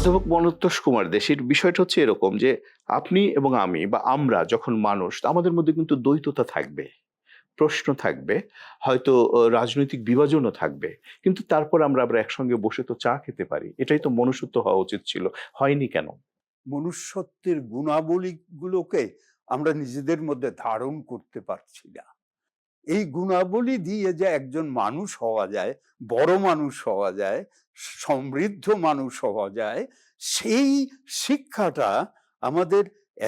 অধ্যাপক মনতোষ কুমার দেশের বিষয়টা হচ্ছে এরকম যে আপনি এবং আমি বা আমরা যখন মানুষ আমাদের মধ্যে কিন্তু দ্বৈততা থাকবে, প্রশ্ন থাকবে, হয়তো রাজনৈতিক বিভাজনও থাকবে, কিন্তু তারপর আমরা আবার একসঙ্গে বসে তো চা খেতে পারি। এটাই তো মনুষ্যত্ব হওয়া উচিত ছিল। হয়নি কেন? মনুষ্যত্বের গুণাবলীগুলোকে আমরা নিজেদের মধ্যে ধারণ করতে পারছি না। এই গুণাবলী দিয়ে যে একজন মানুষ হওয়া যায়, বড় মানুষ হওয়া যায়, সমৃদ্ধ মানুষ হওয়া যায়, সেই শিক্ষাটা আমাদের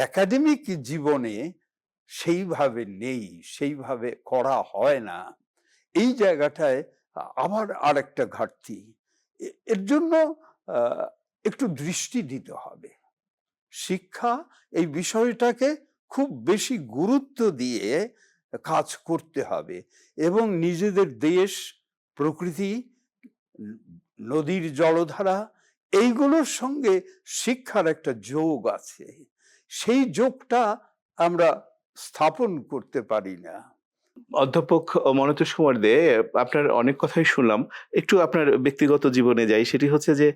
একাডেমিক জীবনে সেইভাবে নেই, সেইভাবে করা হয় না। এই জায়গাটায় আবার আরেকটা ঘাটতি। এর জন্য আহ, একটু দৃষ্টি দিতে হবে। শিক্ষা এই বিষয়টাকে খুব বেশি গুরুত্ব দিয়ে কাজ করতে হবে এবং নিজেদের দেশ, প্রকৃতি, নদীর জলধারা এইগুলোর সঙ্গে শিক্ষার একটা যোগ আছে। সেই যোগটা আমরা স্থাপন করতে পারি না। অধ্যাপক মনতোষ কুমার দে, আপনার অনেক কথাই শুনলাম। একটু আপনার ব্যক্তিগত জীবনে যাই। সেটি হচ্ছে যে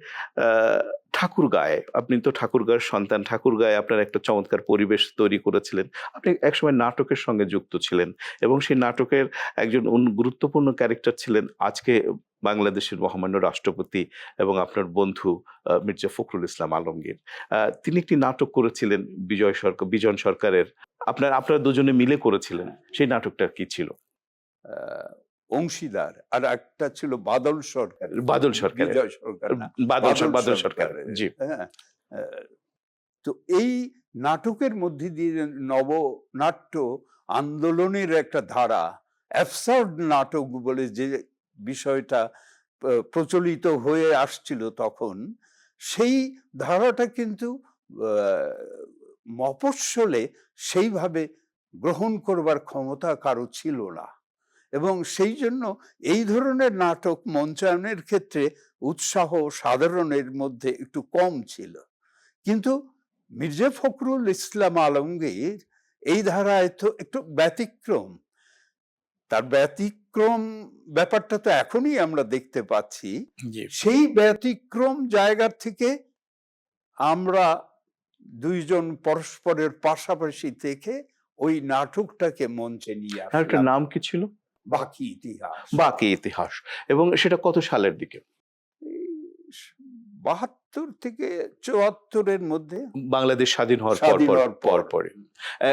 ঠাকুরগাঁয়ে, আপনি তো ঠাকুরগাঁওয়ের সন্তান। ঠাকুরগাঁয়ে আপনার একটা চমৎকার পরিবেশ তৈরি করেছিলেন। আপনি একসময় নাটকের সঙ্গে যুক্ত ছিলেন এবং সেই নাটকের একজন গুরুত্বপূর্ণ ক্যারেক্টার ছিলেন আজকে বাংলাদেশের মহামান্য রাষ্ট্রপতি এবং আপনার বন্ধু মির্জা ফখরুল ইসলাম আলমগীর। তিনি একটি নাটক করেছিলেন বিজন সরকারের। আপনারা দুজনে মিলে করেছিলেন। সেই নাটকটা কি ছিল? আহ, অংশীদার, আর একটা ছিল বাদল সরকারের, বাদল সরকারের। বিজয় সরকার না, বাদল সরকারের। সরকারের। জি। হ্যাঁ, তো এই নাটকের মধ্যে দিয়ে নবনাট্য আন্দোলনের একটা ধারা, অ্যাবসার্ড নাটক বলে যে বিষয়টা প্রচলিত হয়ে আসছিল তখন, সেই ধারাটা কিন্তু মফস্বলে সেইভাবে গ্রহণ করবার ক্ষমতা কারো ছিল না এবং সেই জন্য এই ধরনের নাটক মঞ্চায়নের ক্ষেত্রে উৎসাহ সাধারণের মধ্যে একটু কম ছিল। কিন্তু মির্জা ফখরুল ইসলাম আলমগীর এই ধারায় তো একটু ব্যতিক্রম। তার ব্যতিক্রম ব্যাপারটা তো এখনই আমরা দেখতে পাচ্ছি। জি। সেই ব্যতিক্রম জায়গা থেকে আমরা দুইজন পরস্পরের পাশাপাশি থেকে ওই নাটকটাকে মঞ্চে নিয়ে নাটকটার আসলাম, নাম কি ছিল? বাকি ইতিহাস। বাকি ইতিহাস। এবং সেটা কত সালের দিকে? এই ৭২ থেকে ৭৪-এর মধ্যে, বাংলাদেশ স্বাধীন হওয়ার স্বাধীন হওয়ার পর পরে।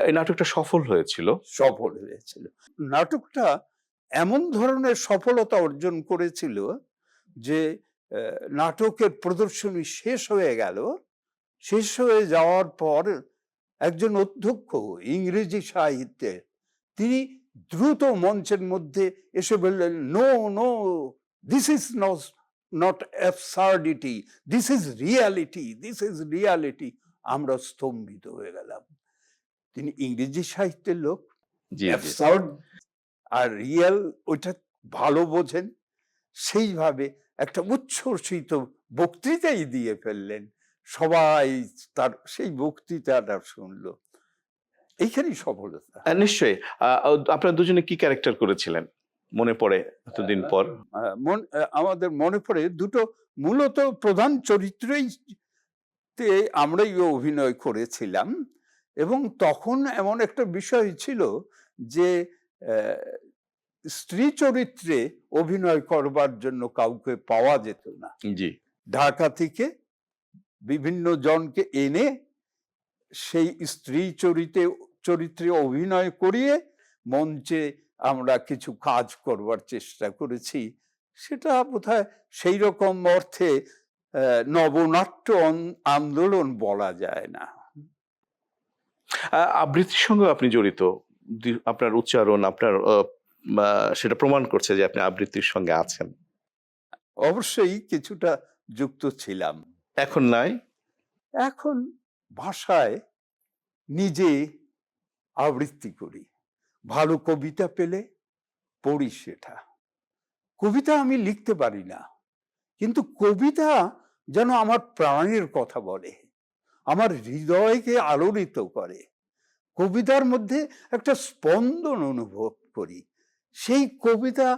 এই নাটকটা সফল হয়েছিল। সফল হয়েছিল। নাটকটা এমন ধরনের সফলতা অর্জন করেছিল যে নাটকের প্রদর্শনী শেষ হয়ে গেল। শেষ হয়ে যাওয়ার পর একজন অধ্যক্ষ ইংরেজি সাহিত্যের, তিনি দ্রুত মঞ্চের মধ্যে এসে বললেন, no no, this is not absurdity, this is reality, this is reality. আমরা স্তম্ভিত হয়ে গেলাম। তিনি ইংরেজি সাহিত্যের লোক, জি, জি। অ্যাবসার্ড আর রিয়েল ওইটা ভালো বোঝেন। সেইভাবে একটা উচ্ছ্বসিত বক্তৃতাই দিয়ে ফেললেন। সবাই তার সেই বক্তৃতাটা শুনলো। এইখানেই সফলতা। নিশ্চয়ই। আপনারা দুজনে কি ক্যারেক্টার করেছিলেন? মনে পড়ে এতদিন পর? আমাদের মনে পড়ে দুটো মূলত প্রধান চরিত্রই আমরাই অভিনয় করেছিলাম এবং তখন এমন একটা বিষয় ছিল যে স্ত্রী চরিত্রে অভিনয় করবার জন্য কাউকে পাওয়া যেত না। জি। ঢাকা থেকে বিভিন্ন জনকে এনে সেই স্ত্রী চরিত্রে অভিনয় করিয়ে মঞ্চে আমরা কিছু কাজ করবার চেষ্টা করেছি। সেটা বোধহয় সেই রকম অর্থে নবনাট্য আন্দোলন বলা যায় না। আবৃত্তির সঙ্গেও আপনি জড়িত। আপনার উচ্চারণ, আপনার সেটা প্রমাণ করছে যে আপনি আবৃত্তির সঙ্গে আছেন। অবশ্যই কিছুটা যুক্ত ছিলাম। এখন নাই? এখন ভাষায় নিজে আবৃত্তি করি। ভালো কবিতা পেলে পড়ি সেটা। কবিতা আমি লিখতে পারি না, কিন্তু কবিতা যেন আমার প্রাণের কথা বলে, আমার হৃদয়কে আলোড়িত করে। কবিতার মধ্যে একটা স্পন্দন অনুভব করি। সেই কবিতা,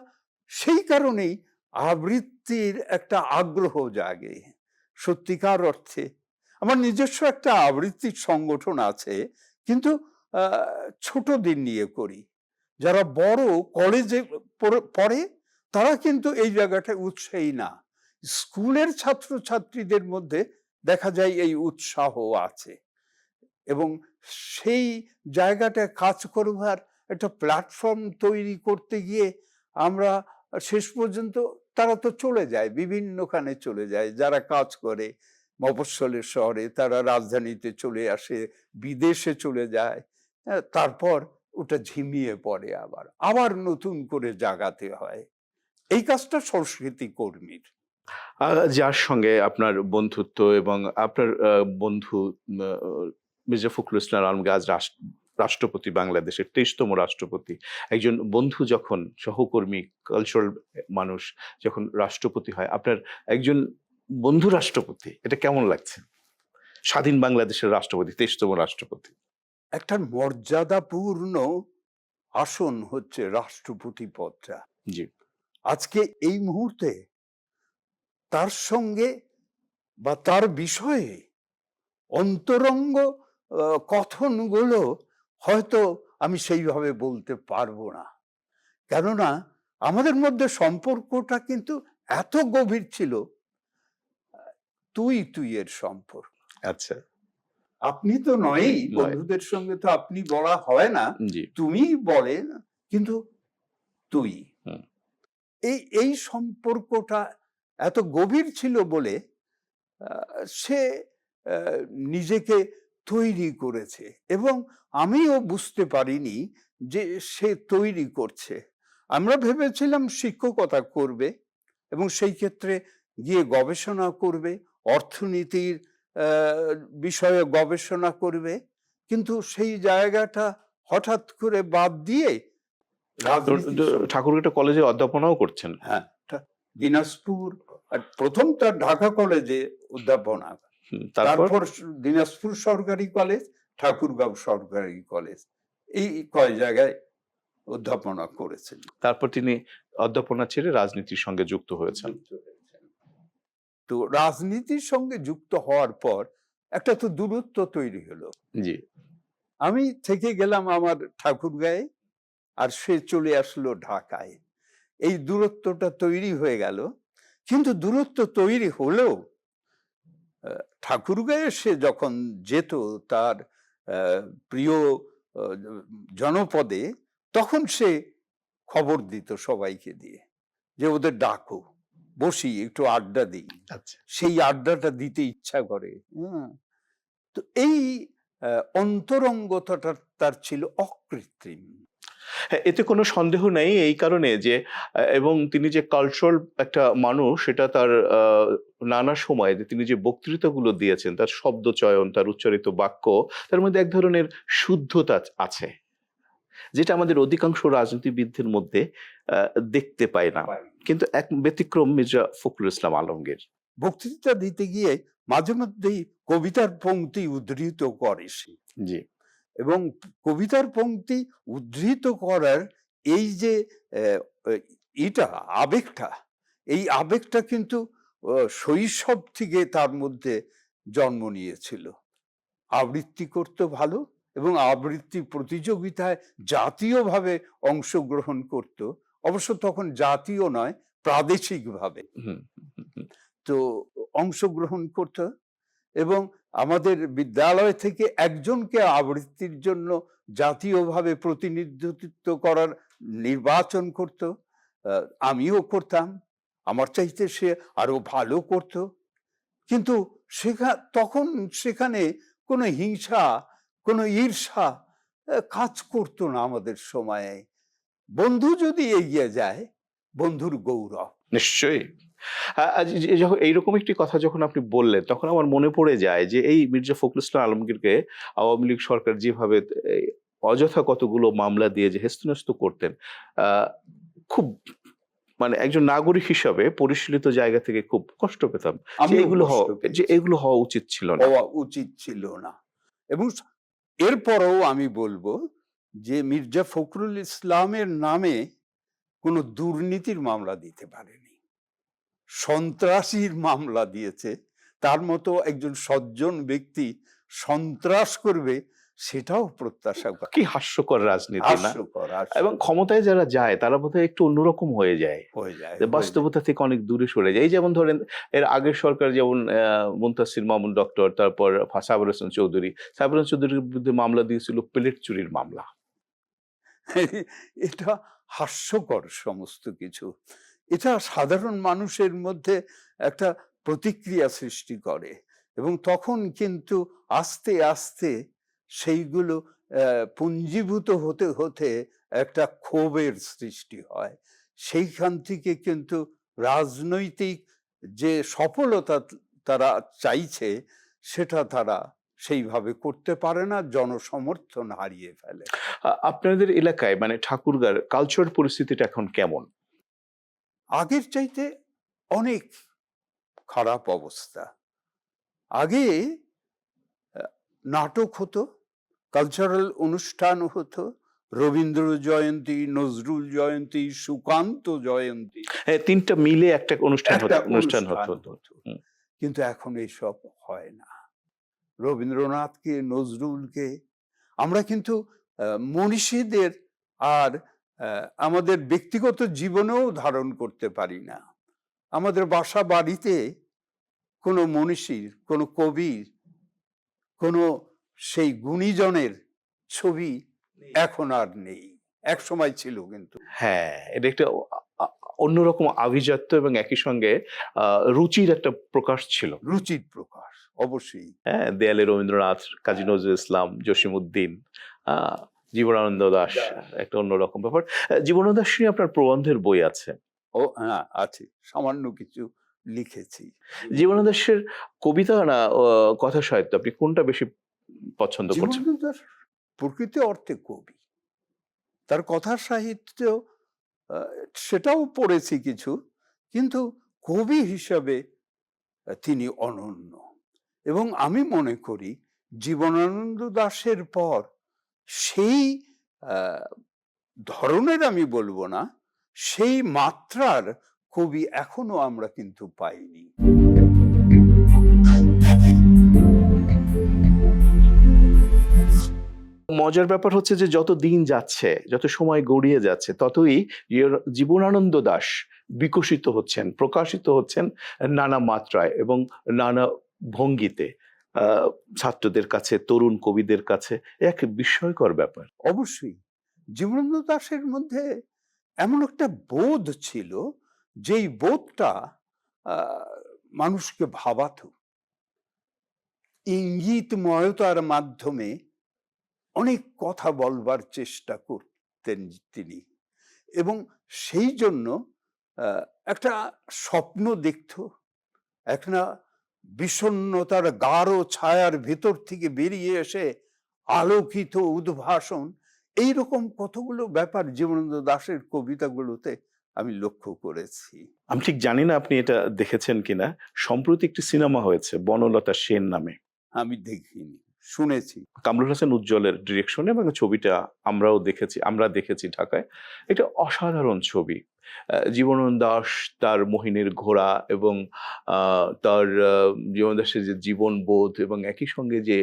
সেই কারণেই আবৃত্তির একটা আগ্রহ জাগে। সত্যিকার অর্থে। আমার নিজস্ব একটা আবৃত্তির সংগঠন আছে, কিন্তু ছোটদের নিয়ে করি। যারা বড় কলেজে পড়ে তারা কিন্তু এই জায়গাটায় উৎসাহী না। স্কুলের ছাত্রছাত্রীদের মধ্যে দেখা যায় এই উৎসাহ আছে, এবং সেই জায়গাটায় কাজ করবার একটা প্ল্যাটফর্ম তৈরি করতে গিয়ে আমরা শেষ পর্যন্ত, তারা তো চলে যায়, বিভিন্নখানে চলে যায়, যারা কাজ করে মফস্বলের শহরে তারা রাজধানীতে চলে আসে, বিদেশে চলে যায়। তারপর ওটা ঝিমিয়ে পড়ে, আবার আবার নতুন করে জাগাতে হয়। এই কাজটা সংস্কৃতি কর্মীর। যার সঙ্গে আপনার বন্ধুত্ব এবং আপনার বন্ধু মির্জা ফখরুল ইসলাম আলমগীর আজ রাষ্ট্রপতি, বাংলাদেশের 23তম রাষ্ট্রপতি। একজন বন্ধু যখন সহকর্মী, কালচারাল মানুষ যখন রাষ্ট্রপতি হয়, আপনার একজন বন্ধু রাষ্ট্রপতি, এটা কেমন লাগছে? স্বাধীন বাংলাদেশের রাষ্ট্রপতি, 23তম রাষ্ট্রপতি। একটা মর্যাদাপূর্ণ আসন হচ্ছে রাষ্ট্রপতি পদটা। জি। আজকে এই মুহূর্তে তার সঙ্গে বা তার বিষয়ে অন্তরঙ্গ কথনগুলো হয়তো আমি সেইভাবে বলতে পারবো না, কেননা আমাদের মধ্যে সম্পর্কটা কিন্তু এত গভীর ছিল, তুই এর সম্পর্ক। আচ্ছা। আপনি তো নয়ই, নয়। বন্ধুদের সঙ্গে তো আপনি বলা হয় না, জি। তুমি বলে, কিন্তু তুই। হুম। এই সম্পর্কটা এত গভীর ছিল বলে সে নিজেকে তৈরি করেছে, এবং আমিও বুঝতে পারিনি যে সে তৈরি করছে। আমরা ভেবেছিলাম শিক্ষকতা করবে এবং সেই ক্ষেত্রে গিয়ে গবেষণা করবে, অর্থনীতির বিষয়ে গবেষণা করবে, কিন্তু সেই জায়গাটা হঠাৎ করে বাদ দিয়ে ঠাকুরগাঁও কলেজে অধ্যাপনাও করছেন। হ্যাঁ, দিনাজপুর, প্রথম তার ঢাকা কলেজে অধ্যাপনা, তারপর দিনাজপুর সরকারি কলেজ, ঠাকুরগাঁও সরকারি কলেজ, এই কয় জায়গায় অধ্যাপনা করেছেন। তারপর তিনি অধ্যাপনা ছেড়ে রাজনীতির সঙ্গে যুক্ত হয়েছেন। তো রাজনীতির সঙ্গে যুক্ত হওয়ার পর একটা তো দূরত্ব তৈরি হলো। জি। আমি থেকে গেলাম আমার ঠাকুরগাঁয়ে, আর সে চলে আসলো ঢাকায়। এই দূরত্বটা তৈরি হয়ে গেল, কিন্তু দূরত্ব তৈরি হলেও ঠাকুরগাঁয়ে সে যখন যেত তার প্রিয় জনপদে, তখন সে খবর দিত সবাইকে দিয়ে যে ওদের ডাকো, বসি একটু আড্ডা দিই। আচ্ছা। সেই আড্ডাটা দিতে ইচ্ছা করে। তো এই অন্তরঙ্গতাটা তার ছিল অকৃত্রিম। হ্যাঁ, এতে কোনো সন্দেহ নেই, এই কারণে যে এবং তিনি যে কালচারাল একটা মানুষ, সেটা তার নানা সময়ে তিনি যে বক্তৃতাগুলো দিয়েছেন, তার শব্দ চয়ন, তার উচ্চারিত বাক্য, তার মধ্যে এক ধরনের শুদ্ধতা আছে, যেটা আমাদের অধিকাংশ রাজনীতিবিদদের মধ্যে দেখতে পাই না। কিন্তু এক ব্যতিক্রম মির্জা ফখরুল ইসলাম আলমগীর। বক্তৃতা দিতে গিয়ে মাঝে মধ্যেই কবিতার পংক্তি উদ্ধৃত করে সে। জি। এবং কবিতার পংক্তি উদ্ধৃত করার এই যে এটা আবেগটা, এই আবেগটা কিন্তু শৈশব থেকে তার মধ্যে জন্ম নিয়েছিল। আবৃত্তি করতে ভালো, এবং আবৃত্তি প্রতিযোগিতায় জাতীয়ভাবে অংশগ্রহণ করত। অবশ্য তখন জাতীয় নয়, প্রাদেশিকভাবে তো অংশগ্রহণ করত, এবং আমাদের বিদ্যালয় থেকে একজনকে আবৃত্তির জন্য জাতীয়ভাবে প্রতিনিধিত্ব করার নির্বাচন করত। আমিও করতাম, আমার চাইতে সে আরো ভালো করত, কিন্তু তখন সেখানে কোনো হিংসা, কোনো ঈর্ষা কাজ করতো না আমাদের সময়ে। বন্ধু যদি এগিয়ে যায়, বন্ধুর গৌরব। নিশ্চয়ই। যখন এইরকম একটি কথা যখন আপনি বললেন, তখন আমার মনে পড়ে যায় যে এই মির্জা ফখরুল ইসলাম আলমগীরকে আওয়ামী লীগ সরকার যেভাবে অযথা কতগুলো মামলা দিয়ে যে হেস্তনেস্ত করতেন, খুব মানে একজন নাগরিক হিসাবে পরিশীলিত জায়গা থেকে খুব কষ্ট পেতাম যে এগুলো হওয়া উচিত ছিল না, এবং এরপরেও আমি বলবো যে মির্জা ফখরুল ইসলামের নামে কোনো দুর্নীতির মামলা দিতে পারেনি, সন্ত্রাসীর মামলা দিয়েছে, তার মতো একজন সজ্জন ব্যক্তি সন্ত্রাস করবে, সেটাও প্রত্যাশা করা কি হাস্যকর রাজনীতি না? হাস্যকর এবং ক্ষমতায় যারা যায় তারা বোধহয় একটু অন্যরকম হয়ে যায়, হয়ে যায়। বাস্তবতা থেকে অনেক দূরে সরে যায়। এই যেমন ধরেন এর আগের সরকার যেমন মুনতাসির মামুন ডক্টর, তারপর সাবের হোসেন চৌধুরী, সাবের হোসেন চৌধুরীর বিরুদ্ধে মামলা দিয়েছিল প্লেট চুরির মামলা। এটা হাস্যকর সমস্ত কিছু। এটা সাধারণ মানুষের মধ্যে একটা প্রতিক্রিয়া সৃষ্টি করে, এবং তখন কিন্তু আস্তে আস্তে সেইগুলো পুঞ্জীভূত হতে হতে একটা ক্ষোভের সৃষ্টি হয়। সেইখান থেকে কিন্তু রাজনৈতিক যে সফলতা তারা চাইছে, সেটা তারা সেইভাবে করতে পারে না, জনসমর্থন হারিয়ে ফেলে। আপনাদের এলাকায় মানে ঠাকুরগাঁর কালচার পরিস্থিতিটা এখন কেমন? আগের চাইতে অনেক খারাপ অবস্থা। আগে নাটক হতো, কালচারাল অনুষ্ঠান হতো, রবীন্দ্র জয়ন্তী, নজরুল জয়ন্তী, সুকান্ত জয়ন্তী, হ্যাঁ, তিনটা মিলে একটা অনুষ্ঠান একটা অনুষ্ঠান অনুষ্ঠান হতো। হতো। হুম। কিন্তু এখন এইসব হয় না। রবীন্দ্রনাথকে, নজরুলকে আমরা কিন্তু মনীষীদের আর আমাদের ব্যক্তিগত জীবনেও ধারণ করতে পারি না। আমাদের বাসা বাড়িতে কোনো মনীষীর, কোনো কবির, কোনো সেই গুণীজনের ছবি এখন আর নেই। এক সময় ছিল কিন্তু। হ্যাঁ, এটা একটা অন্যরকম আভিজাত্য এবং একই সঙ্গে রুচির একটা প্রকাশ ছিল। রুচির প্রকাশ অবশ্যই। হ্যাঁ, দেয়ালে রবীন্দ্রনাথ, কাজী নজরুল ইসলাম, জসিমউদ্দিন, জীবনানন্দ দাশ, একটা অন্যরকম ব্যাপার। জীবনানন্দ দাশ নিয়ে আপনার প্রবন্ধের বই আছে। ও হ্যাঁ, আছে, সামান্য কিছু লিখেছি। জীবনানন্দ দাশের কবিতা না কথা সাহিত্য, আপনি কোনটা বেশি পছন্দ করছেন? জীবনানন্দ দাশ প্রকৃত অর্থে কবি। তার কথা সাহিত্য সেটাও পড়েছি কিছু, কিন্তু কবি হিসাবে তিনি অনন্য। এবং আমি মনে করি জীবনানন্দ দাশের পর সেই ধরনের আমি বলবো না, সেই মাত্রার কবি এখনো আমরা কিন্তু পাইনি। মজার ব্যাপার হচ্ছে যে যত দিন যাচ্ছে, যত সময় গড়িয়ে যাচ্ছে, ততই জীবনানন্দ দাশ বিকশিত হচ্ছেন, প্রকাশিত হচ্ছেন নানা মাত্রায় এবং নানা ভঙ্গিতে। ছাত্রদের কাছে, তরুণ কবিদের কাছে এক বিস্ময়কর ব্যাপার। অবশ্যই জীবনানন্দ দাশের মধ্যে এমন একটা বোধ ছিল, যেই বোধটা মানুষকে ভাবাতো। ইঙ্গিতময়তার মাধ্যমে অনেক কথা বলবার চেষ্টা করতেন তিনি, এবং সেই জন্য একটা স্বপ্ন দেখত, একটা বিষণ্ণতার গাঢ় ছায়ার ভেতর থেকে বেরিয়ে এসে আলোকিত উদ্ভাসন, এইরকম কতগুলো ব্যাপার জীবনানন্দ দাশের কবিতাগুলোতে আমি লক্ষ্য করেছি। আমি ঠিক জানি না আপনি এটা দেখেছেন কিনা, সম্প্রতি একটি সিনেমা হয়েছে বনলতা সেন নামে। আমি দেখিনি, শুনেছি। কামরুল হাসান উজ্জ্বলের ডিরেকশনে এবং ছবিটা আমরা দেখেছি ঢাকায়। এটা অসাধারণ ছবি। জীবনানন্দ দাশ তার মোহিনীর ঘোড়া এবং তার জীবনানন্দ দাশের যে জীবনবোধ এবং একই সঙ্গে যে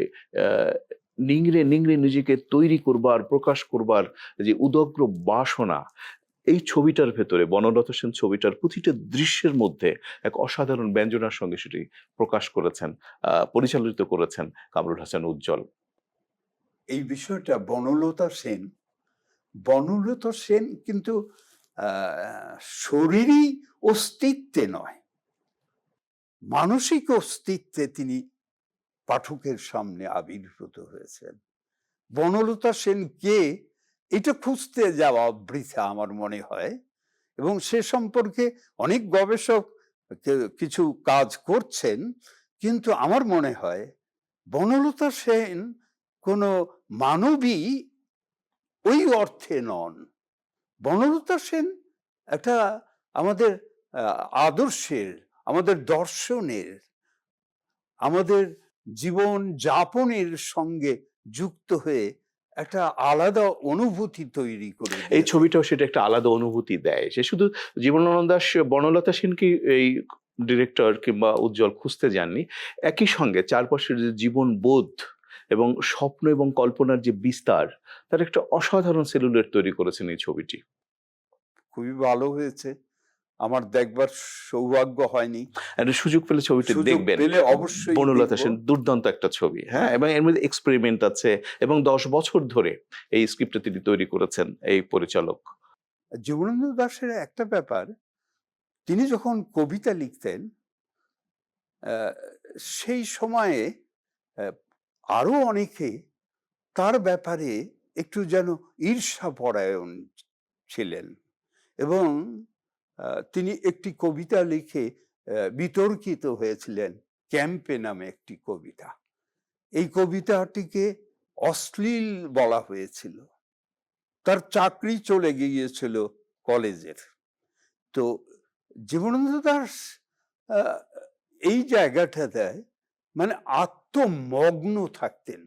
নিংড়ে নিংড়ে নিজেকে তৈরি করবার, প্রকাশ করবার যে উদগ্র বাসনা, এই ছবিটার ভেতরে, বনলতা সেন ছবিটার প্রতিটা দৃশ্যের মধ্যে এক অসাধারণ ব্যঞ্জনার সঙ্গে সেটি প্রকাশ করেছেন, পরিচালিত করেছেন কামরুল হাসান উজ্জ্বল। এই বিষয়টা বনলতা সেন কিন্তু শরীরী অস্তিত্বে নয়, মানসিক অস্তিত্বে তিনি পাঠকের সামনে আবির্ভূত হয়েছেন। বনলতা সেন কে, এটা খুঁজতে যাওয়া বৃথা আমার মনে হয়, এবং সে সম্পর্কে অনেক গবেষক কিছু কাজ করছেন, কিন্তু আমার মনে হয় বনলতা সেন কোনো মানবী ওই অর্থে নন। বনলতা সেন একটা আমাদের আদর্শের, আমাদের দর্শনের, আমাদের জীবন যাপনের সঙ্গে যুক্ত হয়ে একটা আলাদা অনুভূতি তৈরি করে এই দিয়েছে। ছবিটাও সেটা একটা আলাদা অনুভূতি দেয়। সে শুধু জীবনানন্দ দাশ বনলতা সেনকে এই ডিরেক্টর কিংবা উজ্জ্বল খুঁজতে যাননি। একই সঙ্গে চারপাশের যে জীবনবোধ এবং স্বপ্ন এবং কল্পনার যে বিস্তার, তার একটা অসাধারণ সেলুলেট তৈরি করেছেন এই ছবিটি। খুবই ভালো হয়েছে। আমার দেখবার সৌভাগ্য হয়নি। একটা সুযোগ পেলে ছবিটি সুযোগ দেখবেন। পেলে অবশ্যই বনলতা দেখব। সেন দুর্দান্ত একটা ছবি। হ্যাঁ? হ্যাঁ। এবং এর মধ্যে এক্সপেরিমেন্ট আছে এবং ১০ বছর ধরে এই স্ক্রিপ্টটা তিনি তৈরি করেছেন এই পরিচালক। জীবনানন্দ দাশের একটা ব্যাপার, তিনি যখন কবিতা লিখতেন আহ, সেই সময়ে আহ, আরো অনেকে তার ব্যাপারে একটু যেন ঈর্ষাপরায়ণ ছিলেন এবং তিনি একটি কবিতা লিখে বিতর্কিত হয়েছিলেন। ক্যাম্পে নামে একটি কবিতা। এই কবিতাটিকে অশ্লীল বলা হয়েছিল। তার চাকরি চলে গিয়েছিল কলেজের। তো জীবনানন্দ দাশ আহ, এই জায়গাটাতে মানে আত্মমগ্ন থাকতেন,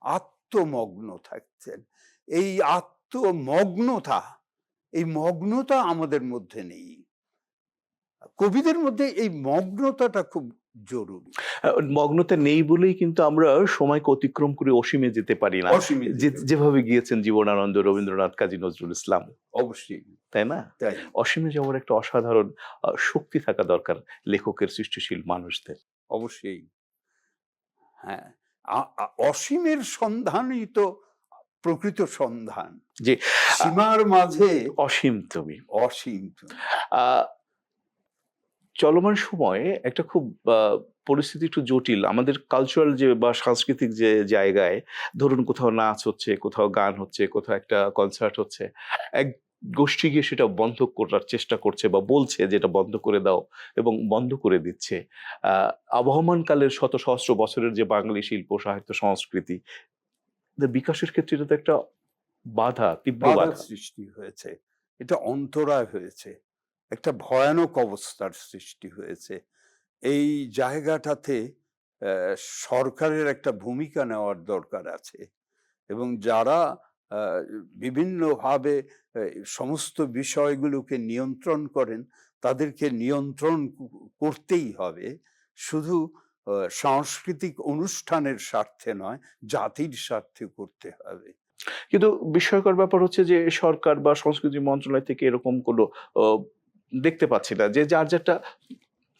আত্মমগ্ন থাকতেন। এই আত্মমগ্নতা, এই মগ্নতা আমাদের মধ্যে নেই। কবিদের মধ্যে এই মগ্নতাটা খুব জরুরি। মগ্নতা নেই বলেই কিন্তু আমরা সময়কে অতিক্রম করে অসীমে যেতে পারি না। অসীমে যে যেতে যেভাবে গিয়েছেন জীবনানন্দ, রবীন্দ্রনাথ, কাজী নজরুল ইসলাম। অবশ্যই তাই না? তাই। অসীমে যাওয়ার একটা অসাধারণ শক্তি থাকা দরকার লেখকের, সৃষ্টিশীল মানুষদের। অবশ্যই। হ্যাঁ, অসীমের সন্ধানই তো প্রকৃত সন্ধান। যে সীমার মাঝে অসীম তুমি। অসীম তুমি। আ চলমান সময়ে একটা খুব পরিস্থিতি একটু জটিল। আমাদের কালচারাল যে বা সাংস্কৃতিক যে জায়গায় ধরুন কোথাও নাচ হচ্ছে, কোথাও গান হচ্ছে, কোথাও একটা কনসার্ট হচ্ছে। এক গোষ্ঠী গিয়ে সেটা বন্ধ করার চেষ্টা করছে বা বলছে যে এটা বন্ধ করে দাও এবং বন্ধ করে দিচ্ছে। আ আবহমান কালের শত সহস্র বছরের যে বাঙালি শিল্প, সাহিত্য, সংস্কৃতি বিকাশের ক্ষেত্রে এটা তো একটা বাধা, তীব্র বাধার বাধা। সৃষ্টি হয়েছে, এটা অন্তরায় হয়েছে, একটা ভয়ানক অবস্থার সৃষ্টি হয়েছে। এই জায়গাটাতে সরকারের একটা ভূমিকা নেওয়ার দরকার আছে এবং যারা বিভিন্নভাবে সমস্ত বিষয়গুলোকে নিয়ন্ত্রণ করেন তাদেরকে নিয়ন্ত্রণ করতেই হবে। শুধু সাংস্কৃতিক অনুষ্ঠানের স্বার্থে নয়, জাতির স্বার্থে করতে হবে। কিন্তু বিস্ময়কর ব্যাপার হচ্ছে যে সরকার বা সংস্কৃতি মন্ত্রণালয় থেকে এরকম কোনো অ দেখতে পাচ্ছি না যে যার যারটা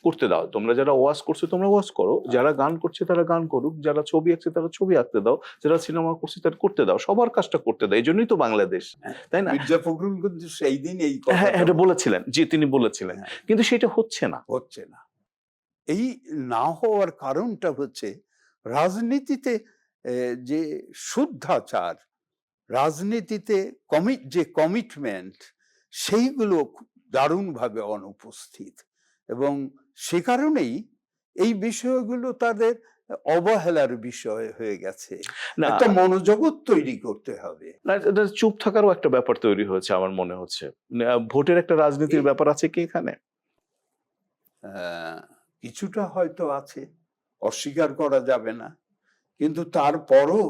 করতে দাও। তোমরা যারা ওয়াজ করছো তোমরা ওয়াজ করো। যারা গান করছে তারা গান করুক। যারা ছবি আঁকছে তারা ছবি আঁকতে দাও। যারা সিনেমা করছে তারা করতে দাও। সবার কাজটা করতে দাও। এজন্যই তো বাংলাদেশ। তাই না? মির্জা ফখরুল কিন্তু সেই দিন এই হ্যাঁ, কথাটা এটা বলেছিলেন। জি, তিনি বলেছিলেন। হ্যাঁ, কিন্তু সেটা হচ্ছে না। হচ্ছে না। এই না হওয়ার কারণটা হচ্ছে রাজনীতিতে যে শুদ্ধাচার, রাজনীতিতে যে কমিটমেন্ট, সেইগুলো দারুণভাবে অনুপস্থিত এবং সে কারণেই এই বিষয়গুলো তাদের অবহেলার বিষয় হয়ে গেছে। না, একটা মনোজগৎ তৈরি করতে হবে। না এটা চুপ থাকারও একটা ব্যাপার তৈরি হয়েছে আমার মনে হচ্ছে। ভোটের একটা রাজনীতির ব্যাপার আছে কি এখানে? কিছুটা হয়তো আছে, অস্বীকার করা যাবে না, কিন্তু তারপরও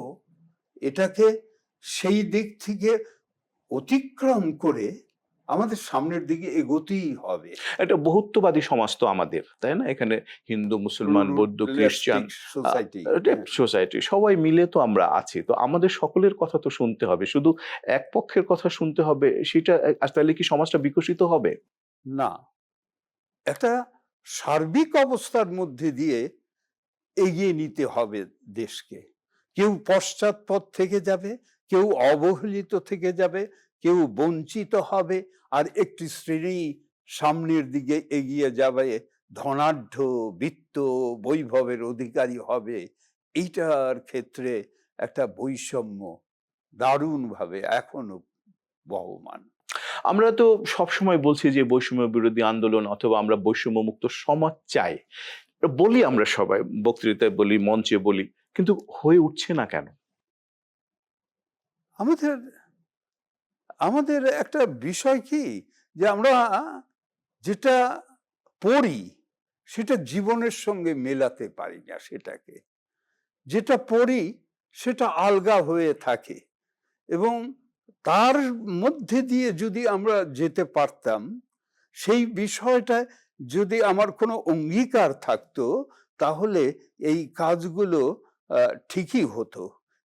এটাকে সেই দিক থেকে অতিক্রম করে আমাদের সামনের দিকে এগোতেই হবে। একটা বহুত্ববাদী সমাজ তো আমাদের, তাই না? এখানে হিন্দু, মুসলমান, বৌদ্ধ, খ্রিস্টান সোসাইটি সোসাইটি সবাই মিলে তো আমরা আছি। তো আমাদের সকলের কথা তো শুনতে হবে। শুধু এক পক্ষের কথা শুনতে হবে সেটা তাহলে কি সমাজটা বিকশিত হবে? না, একটা সার্বিক অবস্থার মধ্যে দিয়ে এগিয়ে নিতে হবে দেশকে। কেউ পশ্চাৎপদ থেকে যাবে, কেউ অবহেলিত থেকে যাবে, কেউ বঞ্চিত হবে, আর একটি শ্রেণী সামনের দিকে এগিয়ে যাবে, ধনাঢ্য, বিত্ত, বৈভবের অধিকারী হবে। এইটার ক্ষেত্রে একটা বৈষম্য দারুণভাবে এখনো বহমান। আমরা তো সবসময় বলছি যে বৈষম্য বিরোধী আন্দোলন অথবা আমরা বৈষম্যমুক্ত সমাজ চাই। বলি আমরা সবাই, বক্তৃতায় বলি, মঞ্চে বলি। কিন্তু হয়ে উঠছে না কেন? আমাদের আমাদের একটা বিষয় কি যে আমরা যেটা পড়ি সেটা জীবনের সঙ্গে মেলাতে পারি না। সেটাকে যেটা পড়ি সেটা আলগা হয়ে থাকে এবং তার মধ্যে দিয়ে যদি আমরা যেতে পারতাম সেই বিষয়টা যদি আমার কোনো অঙ্গীকার থাকতো তাহলে এই কাজগুলো ঠিকই হতো,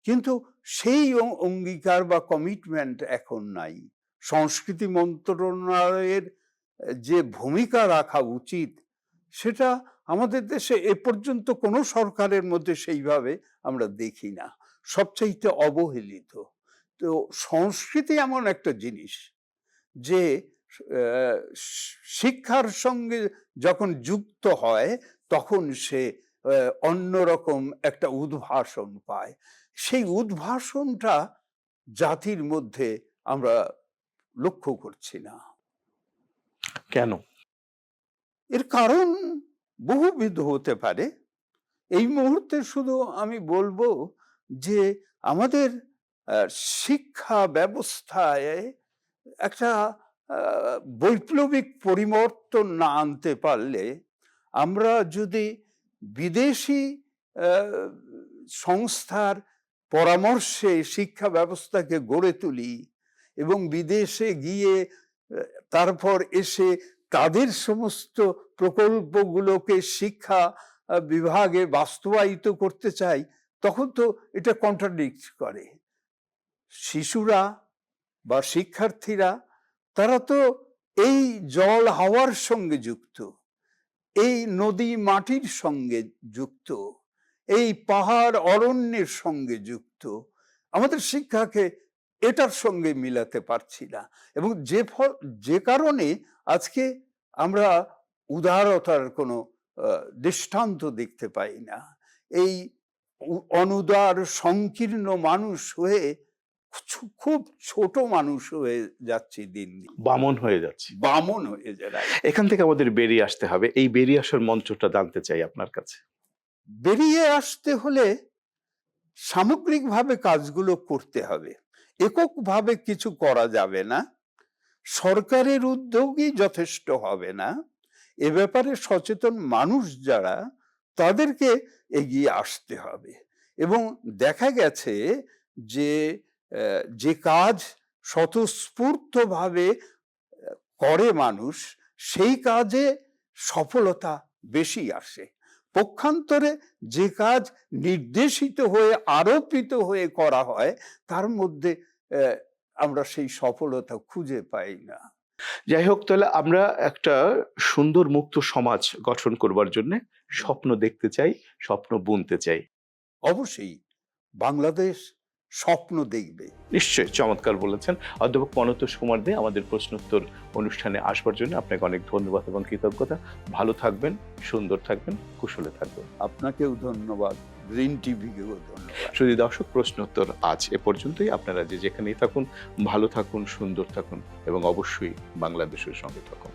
কিন্তু সেই অঙ্গীকার বা কমিটমেন্ট এখন নাই। সংস্কৃতি মন্ত্রণালয়ের যে ভূমিকা রাখা উচিত সেটা আমাদের দেশে এ পর্যন্ত কোনো সরকারের মধ্যে সেইভাবে আমরা দেখি না, সবচাইতে অবহেলিত। তো সংস্কৃতি এমন একটা জিনিস যে শিক্ষার সঙ্গে যখন যুক্ত হয় তখন সে অন্যরকম একটা উদ্ভাসন পায়। সেই উদ্ভাসনটা জাতির মধ্যে আমরা লক্ষ্য করছি না। কেন? এর কারণ বহুবিধ হতে পারে। এই মুহূর্তে শুধু আমি বলবো যে আমাদের শিক্ষা ব্যবস্থায় একটা বৈপ্লবিক পরিবর্তন না আনতে পারলে, আমরা যদি বিদেশি সংস্থার পরামর্শে শিক্ষা ব্যবস্থাকে গড়ে তুলি এবং বিদেশে গিয়ে তারপর এসে তাদের সমস্ত প্রকল্পগুলোকে শিক্ষা বিভাগে বাস্তবায়িত করতে চাই, তখন তো এটা কন্ট্রাডিক্ট করে। শিশুরা বা শিক্ষার্থীরা তারা তো এই জল হাওয়ার সঙ্গে যুক্ত, এই নদী মাটির সঙ্গে যুক্ত, এই পাহাড় অরণ্যের সঙ্গে যুক্ত। আমাদের শিক্ষাকে এটার সঙ্গে মিলাতে পারছি না, এবং যে কারণে আজকে আমরা উদারতার কোনো দৃষ্টান্ত দেখতে পাই না। এই অনুদার সংকীর্ণ মানুষ হয়ে খুব ছোট মানুষ হয়ে যাচ্ছি, দিন দিন বামন হয়ে যাচ্ছে, বামন হয়ে যায়। এখান থেকে আমাদের বেরিয়ে আসতে হবে। এই বেরিয়ে আসার মন্ত্রটা জানতে চাই আপনার কাছে। বেরিয়ে আসতে হলে সামগ্রিকভাবে কাজগুলো করতে হবে, এককভাবে কিছু করা যাবে না। সরকারের উদ্যোগই যথেষ্ট হবে না, এ ব্যাপারে সচেতন মানুষ যারা তাদেরকে এগিয়ে আসতে হবে। এবং দেখা গেছে যে যে কাজ স্বতঃস্ফূর্তভাবে করে মানুষ, সেই কাজে সফলতা বেশি আসে। পক্ষান্তরে যে কাজ নির্দেশিত হয়ে আরোপিত হয়ে করা হয় তার মধ্যে আমরা সেই সফলতা খুঁজে পাই না। যাই হোক, তাহলে আমরা একটা সুন্দর মুক্ত সমাজ গঠন করবার জন্য স্বপ্ন দেখতে চাই, স্বপ্ন বুনতে চাই। অবশ্যই বাংলাদেশ স্বপ্ন দেখবে। নিশ্চয়ই, চমৎকার বলেছেন। অধ্যাপক মনতোষ কুমার দে আমাদের প্রশ্নোত্তর অনুষ্ঠানে আসবার জন্য আপনাকে অনেক ধন্যবাদ এবং কৃতজ্ঞতা। ভালো থাকবেন, সুন্দর থাকবেন, কুশলে থাকবেন। আপনাকেও ধন্যবাদ, গ্রিন টিভিকেও ধন্যবাদ। শুধু দর্শক, প্রশ্নোত্তর আজ এ পর্যন্তই। আপনারা যে যেখানেই থাকুন ভালো থাকুন, সুন্দর থাকুন এবং অবশ্যই বাংলাদেশের সঙ্গে থাকুন।